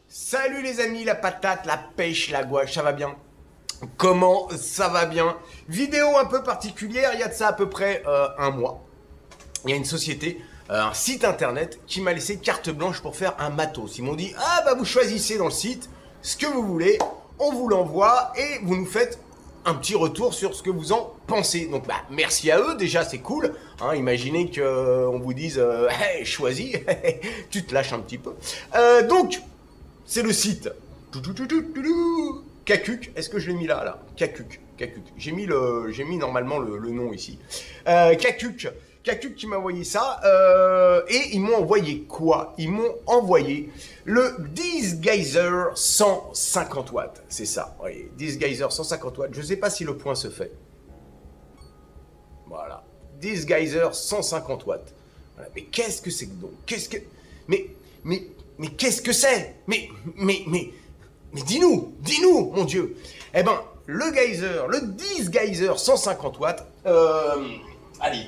Salut les amis, la patate, la pêche, la gouache, ça va bien? Comment ça va bien? Vidéo un peu particulière, il y a de ça à peu près un mois. Il y a une société, un site internet qui m'a laissé carte blanche pour faire un matos. Ils m'ont dit, ah bah vous choisissez dans le site ce que vous voulez, on vous l'envoie et vous nous faites un petit retour sur ce que vous en pensez. Donc bah merci à eux, déjà c'est cool. Hein, imaginez qu'on vous dise, hey, choisis, tu te lâches un petit peu. Donc, c'est le site. Kakuc, est-ce que je l'ai mis là? Kakuc. J'ai mis normalement le nom ici. Kakuc qui m'a envoyé ça. Et ils m'ont envoyé quoi? Ils m'ont envoyé le Disgazer 150 watts. C'est ça. Oui, Disgazer 150 watts. Je ne sais pas si le point se fait. Voilà. Disgazer 150 watts. Voilà. Mais qu'est-ce que c'est que donc? Mais qu'est-ce que c'est? Mais dis-nous, mon Dieu. Eh ben, le Disgazer 150 watts, allez,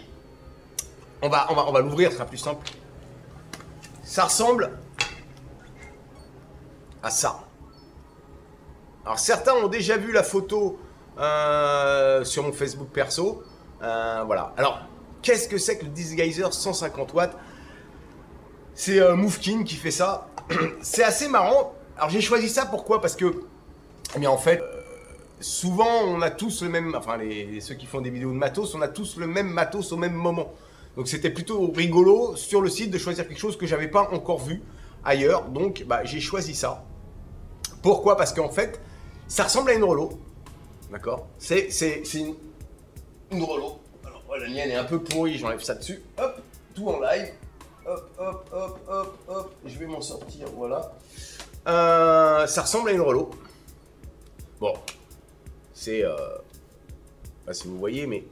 on va l'ouvrir, ce sera plus simple. Ça ressemble à ça. Alors, certains ont déjà vu la photo sur mon Facebook perso. Voilà. Alors, qu'est-ce que c'est que le Disgazer 150 watts? C'est Moufkin qui fait ça. C'est assez marrant. Alors j'ai choisi ça pourquoi? Parce que, eh bien en fait, souvent on a tous le même, enfin ceux qui font des vidéos de matos, on a tous le même matos au même moment. Donc c'était plutôt rigolo sur le site de choisir quelque chose que j'avais pas encore vu ailleurs. Donc bah, j'ai choisi ça. Pourquoi? Parce qu'en fait, ça ressemble à une Relo. D'accord? C'est une Relo. Alors la mienne est un peu pourrie, j'enlève ça dessus. Hop, tout en live. Hop, je vais m'en sortir, voilà. Ça ressemble à une Relo. Bon, c'est, pas si vous voyez, mais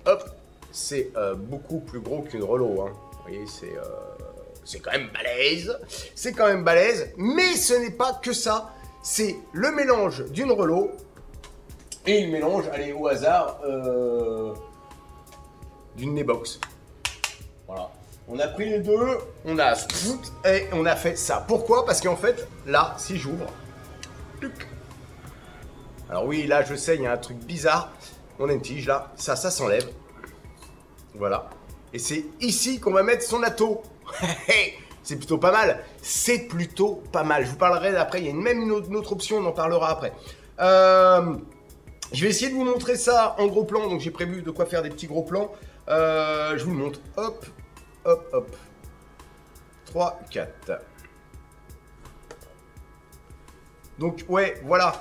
hop, c'est beaucoup plus gros qu'une Relo. Hein. Vous voyez, c'est quand même balèze. C'est quand même balèze, mais ce n'est pas que ça. C'est le mélange d'une Relo et le mélange, allez, au hasard, d'une Nebox. Voilà. On a pris les deux, on a et on a fait ça. Pourquoi? Parce qu'en fait, là, si j'ouvre, alors oui, là, je sais, il y a un truc bizarre. On a une tige là, ça s'enlève. Voilà. Et c'est ici qu'on va mettre son atto. C'est plutôt pas mal. C'est plutôt pas mal. Je vous parlerai après. Il y a même une autre option, on en parlera après. Je vais essayer de vous montrer ça en gros plan. Donc j'ai prévu de quoi faire des petits gros plans. Je vous le montre. Hop. 3, 4. Donc ouais, voilà.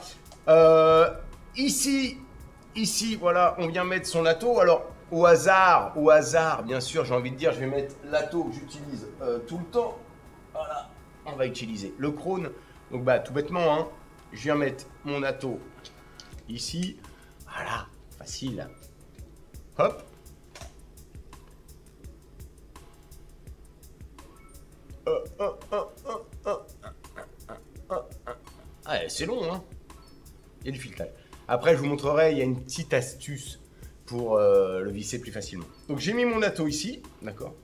Ici, voilà, on vient mettre son atto. Alors au hasard, bien sûr, j'ai envie de dire, je vais mettre l'atto que j'utilise tout le temps. Voilà, on va utiliser le Krone. Donc bah tout bêtement, hein, je viens mettre mon atto ici. Voilà, facile. Hop. Ah, c'est long, hein. Il y a du filetage. Après, je vous montrerai, il y a une petite astuce pour le visser plus facilement. Donc, j'ai mis mon atto ici, d'accord.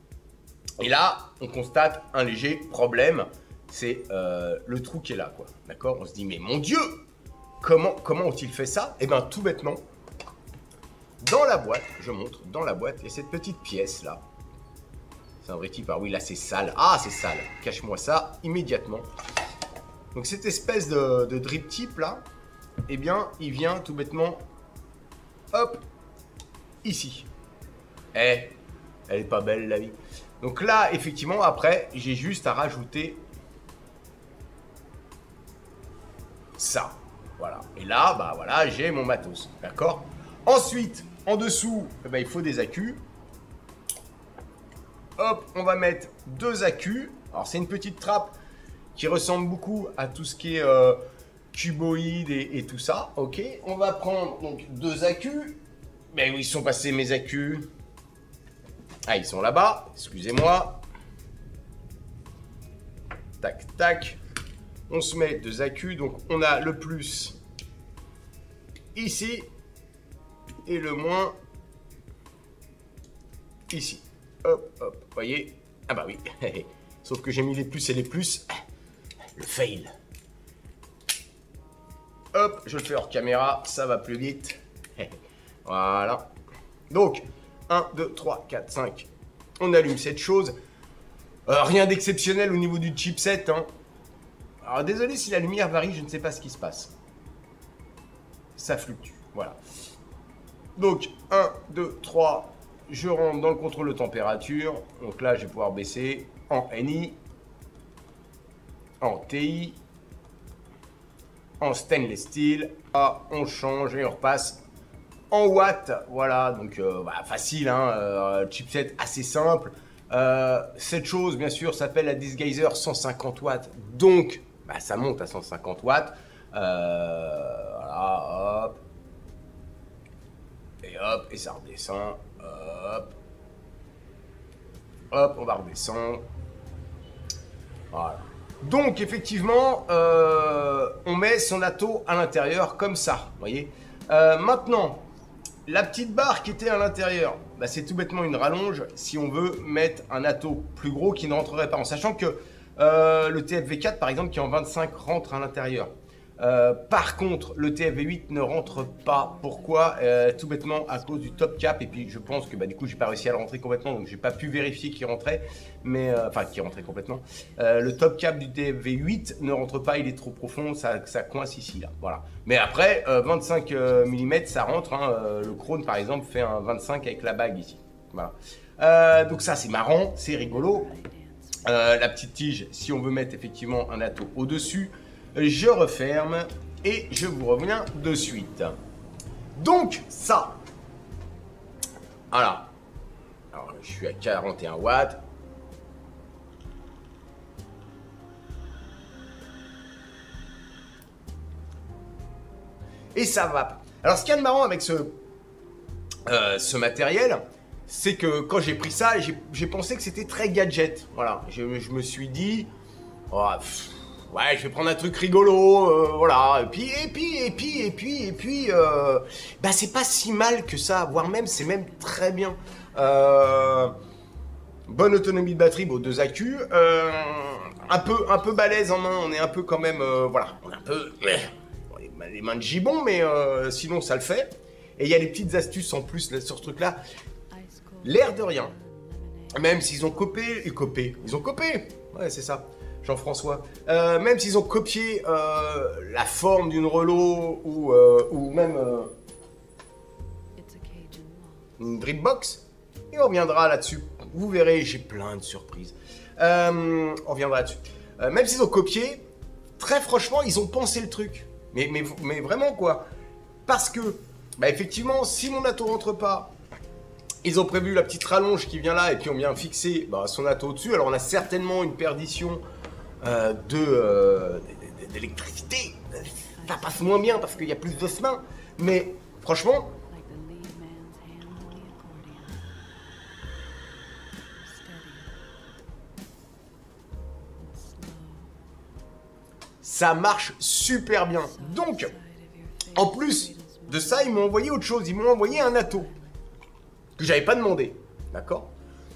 Et là, on constate un léger problème. C'est le trou qui est là, quoi. D'accord? On se dit, mais mon Dieu, comment ont-ils fait ça? Eh bien, tout bêtement, dans la boîte, je montre, dans la boîte, il y a cette petite pièce là. C'est un vrai type. Ah oui, là, c'est sale. Ah, c'est sale. Cache-moi ça immédiatement. Donc, cette espèce de drip tip, là, eh bien, il vient tout bêtement, hop, ici. Elle est pas belle, la vie. Donc là, effectivement, après, j'ai juste à rajouter ça. Voilà. Et là, bah voilà, j'ai mon matos. D'accord? Ensuite, en dessous, eh ben, il faut des accus. Hop, on va mettre 2 accus. Alors, c'est une petite trappe qui ressemble beaucoup à tout ce qui est cuboïde et tout ça. Ok, on va prendre donc 2 accus. Mais où ils sont passés mes accus? Ah, ils sont là-bas. Excusez-moi. Tac, tac. On se met 2 accus. Donc, on a le plus ici. Et le moins ici. Hop, hop, vous voyez? Ah bah oui. Sauf que j'ai mis les plus et les plus. Le fail. Hop, je le fais hors caméra, ça va plus vite. Voilà. Donc, 1, 2, 3, 4, 5. On allume cette chose. Rien d'exceptionnel au niveau du chipset. Hein. Alors, désolé si la lumière varie, je ne sais pas ce qui se passe. Ça fluctue, voilà. Donc, 1, 2, 3. Je rentre dans le contrôle de température. Donc là, je vais pouvoir baisser en NI, en TI, en stainless steel. Ah, on change et on repasse en watts. Voilà, donc facile, hein, chipset assez simple. Cette chose, bien sûr, s'appelle la Disgazer 150 watts. Donc, ça monte à 150 watts. Voilà, hop. Et hop, et ça redescend. Hop. Hop, on va redescendre. Voilà. Donc, effectivement, on met son atto à l'intérieur comme ça, vous voyez. Maintenant, la petite barre qui était à l'intérieur, c'est tout bêtement une rallonge si on veut mettre un atto plus gros qui ne rentrerait pas. En sachant que le TFV4, par exemple, qui est en 25, rentre à l'intérieur. Par contre, le TFV8 ne rentre pas. Pourquoi? Tout bêtement à cause du top cap. Et puis je pense que du coup j'ai pas réussi à le rentrer complètement, donc j'ai pas pu vérifier qu'il rentrait, mais qu'il rentrait complètement. Le top cap du TFV8 ne rentre pas, il est trop profond, ça coince ici là. Voilà. Mais après 25 mm ça rentre. Hein, le Krone par exemple fait un 25 avec la bague ici. Voilà. Donc ça c'est marrant, c'est rigolo. La petite tige, si on veut mettre effectivement un atto au-dessus. Je referme et je vous reviens de suite. Donc, ça. Voilà. Alors, je suis à 41 watts. Et ça va. Alors, ce qu'il y a de marrant avec ce matériel, c'est que quand j'ai pris ça, j'ai pensé que c'était très gadget. Voilà. Je me suis dit... Oh, ouais, je vais prendre un truc rigolo, voilà. Et puis, c'est pas si mal que ça, voire même, c'est même très bien. Bonne autonomie de batterie, 2 accus. Un peu balèze en main, on est un peu quand même, voilà, on est un peu les mains de gibon, mais sinon ça le fait. Et il y a des petites astuces en plus là, sur ce truc-là. L'air de rien, même s'ils ont copié, ouais, c'est ça. Jean-François, même s'ils ont copié la forme d'une relo ou même une dripbox, et on reviendra là-dessus. Vous verrez, j'ai plein de surprises. On reviendra là-dessus. Même s'ils ont copié, très franchement, ils ont pensé le truc. Mais vraiment quoi. Parce que, effectivement, si mon atto rentre pas, ils ont prévu la petite rallonge qui vient là et puis on vient fixer son atto au-dessus. Alors on a certainement une perdition d'électricité. Ça passe moins bien parce qu'il y a plus de main. Mais franchement, ça marche super bien. Donc, en plus de ça, ils m'ont envoyé autre chose. Ils m'ont envoyé un atto que j'avais pas demandé. D'accord?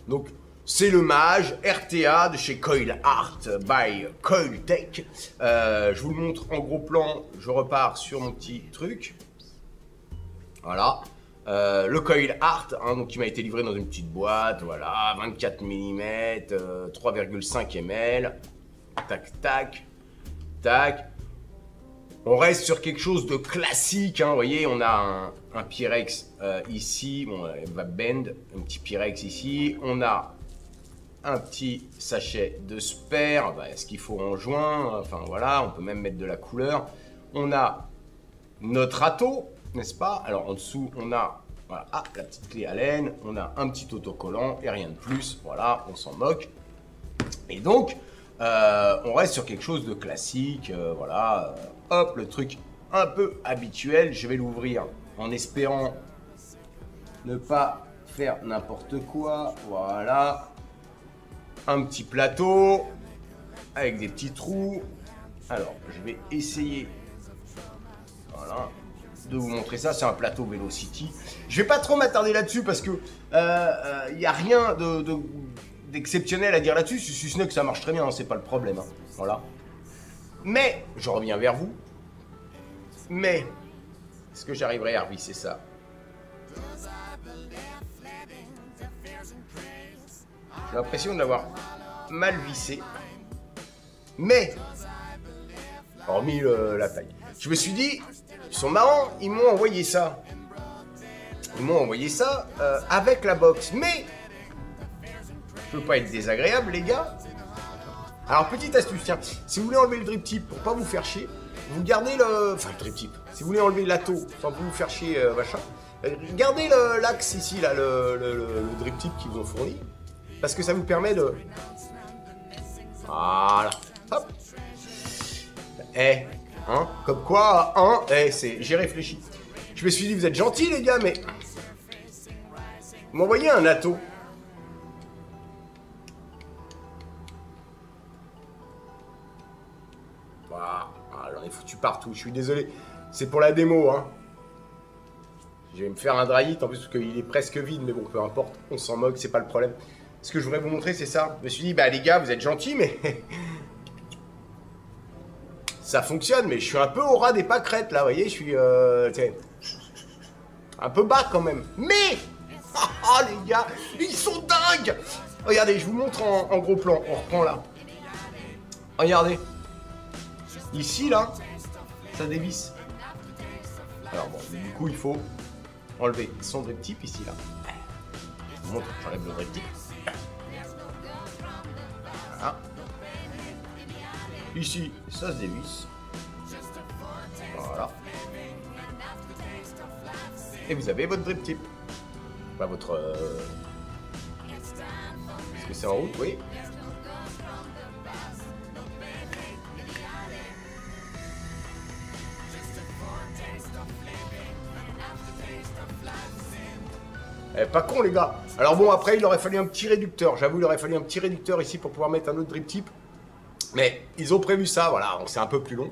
Donc, c'est le Mage RTA de chez Coil Art by Coiltech. Je vous le montre en gros plan. Je repars sur mon petit truc. Voilà. Le Coil Art, donc qui m'a été livré dans une petite boîte. Voilà. 24 mm, 3,5 ml. Tac, tac, tac. On reste sur quelque chose de classique. Vous voyez, on a un Pyrex ici. Bon, il va bend. Un petit Pyrex ici. On a un petit sachet de spare, ce qu'il faut en joint, enfin voilà, on peut même mettre de la couleur. On a notre atto, n'est-ce pas? Alors en dessous, on a la petite clé Allen, on a un petit autocollant et rien de plus, voilà, on s'en moque. Et donc, on reste sur quelque chose de classique, voilà, hop, le truc un peu habituel. Je vais l'ouvrir en espérant ne pas faire n'importe quoi, voilà. Un petit plateau avec des petits trous. Alors, je vais essayer de vous montrer ça. C'est un plateau Velocity. Je vais pas trop m'attarder là-dessus parce que il n'y a rien d'exceptionnel à dire là-dessus. Si ce n'est que ça marche très bien, hein, c'est pas le problème. Hein. Voilà. Mais, je reviens vers vous. Mais, est-ce que j'arriverai à revisser ça? J'ai l'impression de l'avoir mal vissé. Mais, hormis la taille. Je me suis dit, ils sont marrants, ils m'ont envoyé ça. Ils m'ont envoyé ça avec la box. Mais, je peux pas être désagréable, les gars. Alors, petite astuce, tiens. Si vous voulez enlever le drip tip pour pas vous faire chier, vous gardez le... Enfin, le drip tip. Si vous voulez enlever l'atto sans vous faire chier, machin, gardez l'axe ici, là, le drip tip qu'ils vous ont fourni. Parce que ça vous permet de... Voilà. Hop. Eh, hein, comme quoi, hein, j'ai réfléchi. Je me suis dit, vous êtes gentils, les gars, mais... Vous m'envoyez un atto. Voilà. Ah, j'en ai foutu partout, je suis désolé. C'est pour la démo, hein. Je vais me faire un dry hit, en plus, parce qu'il est presque vide, mais bon, peu importe. On s'en moque, c'est pas le problème. Ce que je voudrais vous montrer, c'est ça. Je me suis dit, bah les gars, vous êtes gentils, mais... ça fonctionne, mais je suis un peu au ras des pâquerettes, là, vous voyez, je suis... un peu bas, quand même. Mais... Ah, les gars, ils sont dingues. Regardez, je vous montre en gros plan. On reprend, là. Regardez. Ici, là, ça dévisse. Alors, bon, du coup, il faut enlever son drip tip, ici, là. Je vous montre, j'enlève le drip tip. Voilà. Ici, ça se dévisse. Voilà. Et vous avez votre drip tip. Bah, votre... Est-ce que c'est en route? Oui. Pas con, les gars. Alors bon, après, il aurait fallu un petit réducteur. J'avoue, il aurait fallu un petit réducteur ici pour pouvoir mettre un autre drip tip. Mais ils ont prévu ça, voilà. Donc c'est un peu plus long.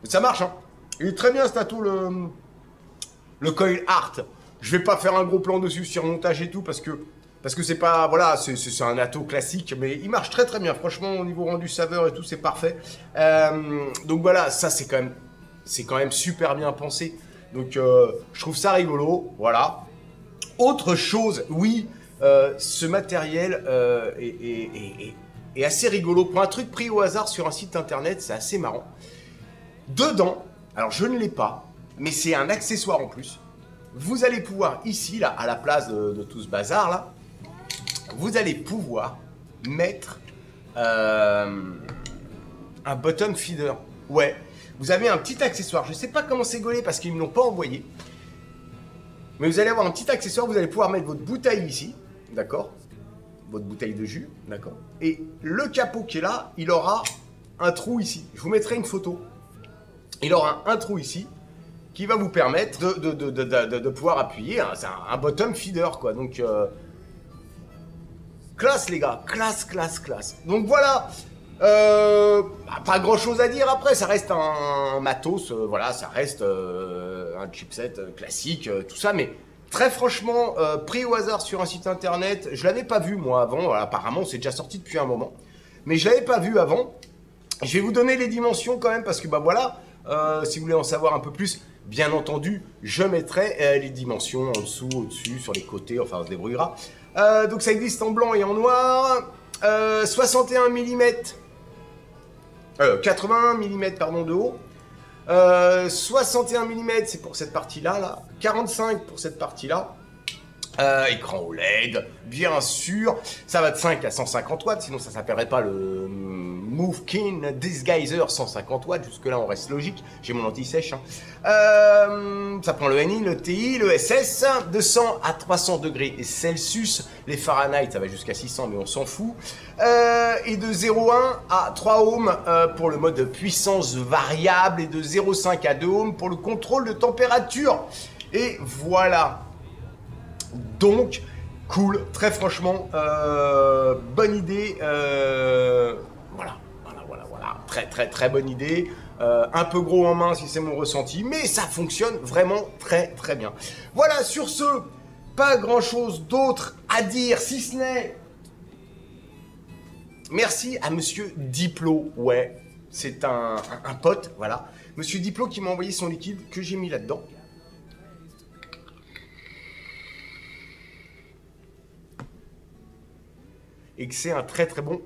Mais ça marche, hein. Il est très bien, cet atout, le Coil Art. Je vais pas faire un gros plan dessus sur montage et tout parce que c'est pas, voilà, c'est un atto classique, mais il marche très très bien. Franchement, au niveau rendu saveur et tout, c'est parfait. Donc voilà, ça c'est quand même super bien pensé. Donc je trouve ça rigolo, voilà. Autre chose, oui, ce matériel est assez rigolo. Pour un truc pris au hasard sur un site internet, c'est assez marrant. Dedans, alors je ne l'ai pas, mais c'est un accessoire en plus. Vous allez pouvoir ici, là, à la place de tout ce bazar là, vous allez pouvoir mettre un bottom feeder. Ouais, vous avez un petit accessoire. Je ne sais pas comment c'est gaulé parce qu'ils ne me l'ont pas envoyé. Mais vous allez avoir un petit accessoire. Vous allez pouvoir mettre votre bouteille ici, d'accord? Votre bouteille de jus, d'accord? Et le capot qui est là, il aura un trou ici. Je vous mettrai une photo. Il aura un trou ici qui va vous permettre de pouvoir appuyer. C'est un bottom feeder, quoi. Donc... classe, les gars, classe. Donc voilà, pas grand chose à dire après, ça reste un matos, voilà, ça reste un chipset classique, tout ça, mais très franchement, pris au hasard sur un site internet, je l'avais pas vu moi avant, voilà, apparemment c'est déjà sorti depuis un moment, mais je l'avais pas vu avant. Je vais vous donner les dimensions quand même parce que bah voilà, si vous voulez en savoir un peu plus, bien entendu, je mettrai les dimensions en dessous, au-dessus, sur les côtés, enfin on se débrouillera. Donc ça existe en blanc et en noir, 61 mm, 81 mm pardon, de haut, 61 mm c'est pour cette partie-là, là, 45 pour cette partie-là, écran OLED, bien sûr, ça va de 5 à 150 watts, sinon ça s'appellerait pas le Movekin Disguiser 150 watts, jusque-là on reste logique, j'ai mon anti-sèche. Hein. Ça prend le NI, le TI, le SS, de 100 à 300 degrés Celsius, les Fahrenheit ça va jusqu'à 600 mais on s'en fout, et de 0,1 à 3 ohms pour le mode de puissance variable, et de 0,5 à 2 ohms pour le contrôle de température. Et voilà. Donc, cool, très franchement, bonne idée. Voilà, très bonne idée. Un peu gros en main si c'est mon ressenti, mais ça fonctionne vraiment très bien. Voilà, sur ce, pas grand chose d'autre à dire, si ce n'est... Merci à Monsieur Diplo, ouais, c'est un pote, voilà. Monsieur Diplo qui m'a envoyé son liquide que j'ai mis là-dedans. Et que c'est un très bon...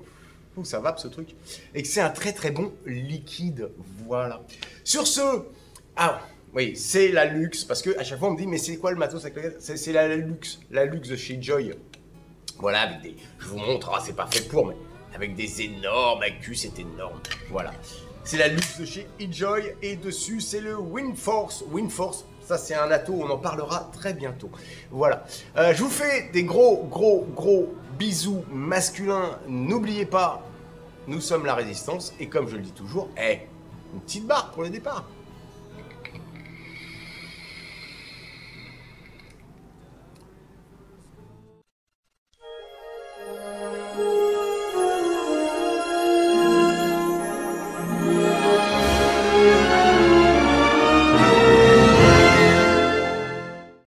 Ouh, ça vape ce truc. Et que c'est un très bon liquide, voilà. Sur ce... Ah, oui, c'est la luxe, parce que à chaque fois on me dit, mais c'est quoi le matos avec lequel... C'est la luxe de chez Joy. Voilà, avec des... Je vous montre, c'est pas fait pour, mais avec des énormes accus, c'est énorme. Voilà. C'est la luxe de chez Enjoy, et dessus, c'est le WindForce. WindForce, ça c'est un ato, on en parlera très bientôt. Voilà. Je vous fais des gros bisous masculins. N'oubliez pas, nous sommes la résistance, et comme je le dis toujours, une petite barre pour le départ.